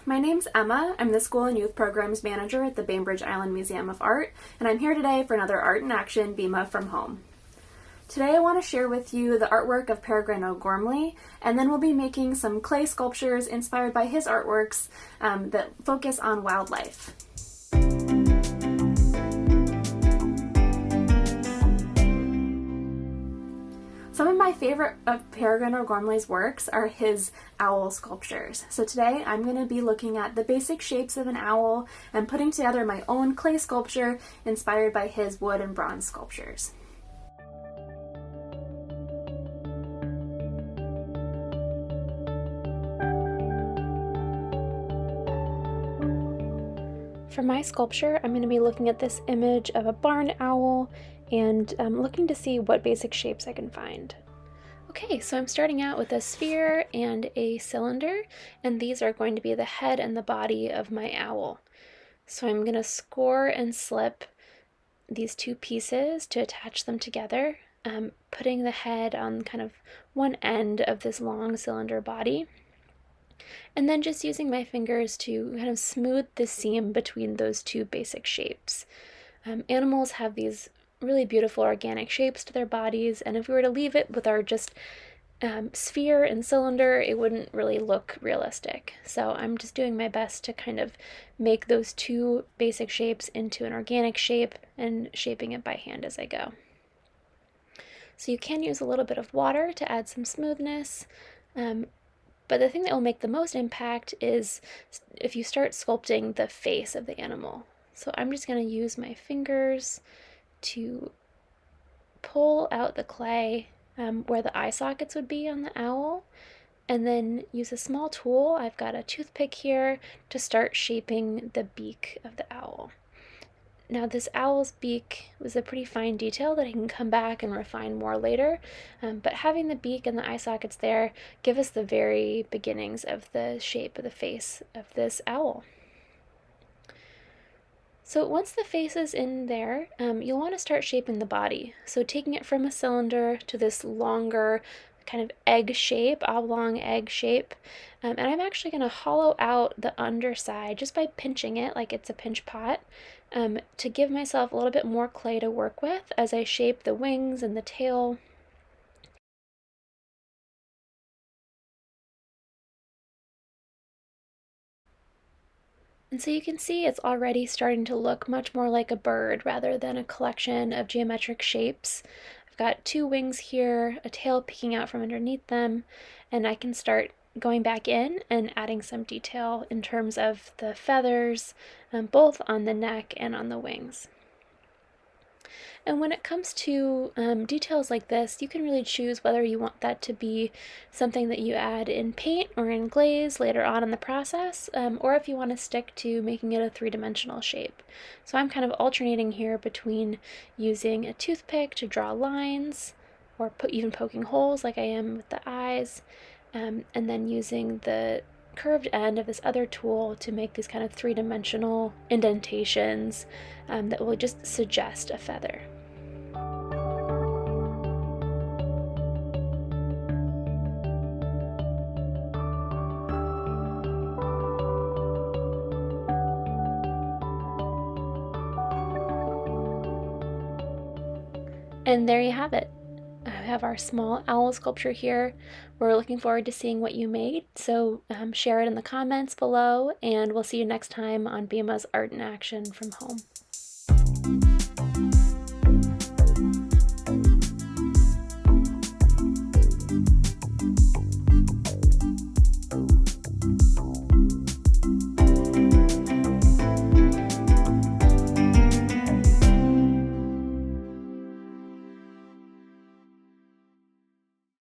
My name's Emma. I'm the School and Youth Programs Manager at the Bainbridge Island Museum of Art, and I'm here today for another Art in Action BIMA from home. Today I want to share with you the artwork of Peregrine O'Gormley, and then we'll be making some clay sculptures inspired by his artworks that focus on wildlife. Some of my favorite of Peregrine O'Gormley's works are his owl sculptures. So today I'm going to be looking at the basic shapes of an owl and putting together my own clay sculpture inspired by his wood and bronze sculptures. For my sculpture, I'm going to be looking at this image of a barn owl and looking to see what basic shapes I can find. Okay, so I'm starting out with a sphere and a cylinder, and these are going to be the head and the body of my owl. So I'm going to score and slip these two pieces to attach them together, putting the head on kind of one end of this long cylinder body. And then just using my fingers to kind of smooth the seam between those two basic shapes. Animals have these really beautiful organic shapes to their bodies, and if we were to leave it with our just sphere and cylinder, it wouldn't really look realistic. So I'm just doing my best to kind of make those two basic shapes into an organic shape and shaping it by hand as I go. So you can use a little bit of water to add some smoothness, but the thing that will make the most impact is if you start sculpting the face of the animal. So I'm just going to use my fingers to pull out the clay where the eye sockets would be on the owl, and then use a small tool. I've got a toothpick here to start shaping the beak of the owl. Now this owl's beak was a pretty fine detail that I can come back and refine more later, but having the beak and the eye sockets there give us the very beginnings of the shape of the face of this owl. So once the face is in there, you'll want to start shaping the body. So taking it from a cylinder to this longer kind of egg shape, oblong egg shape. And I'm actually going to hollow out the underside just by pinching it like it's a pinch pot to give myself a little bit more clay to work with as I shape the wings and the tail. And so you can see it's already starting to look much more like a bird rather than a collection of geometric shapes. I've got two wings here, a tail peeking out from underneath them, and I can start going back in and adding some detail in terms of the feathers, both on the neck and on the wings. And when it comes to details like this, you can really choose whether you want that to be something that you add in paint or in glaze later on in the process, or if you want to stick to making it a three-dimensional shape. So I'm kind of alternating here between using a toothpick to draw lines, or even poking holes like I am with the eyes, and then using the curved end of this other tool to make these kind of three-dimensional indentations that will just suggest a feather. And there you have it. I have our small owl sculpture here. We're looking forward to seeing what you made, so share it in the comments below, and we'll see you next time on BIMA's Art in Action from home.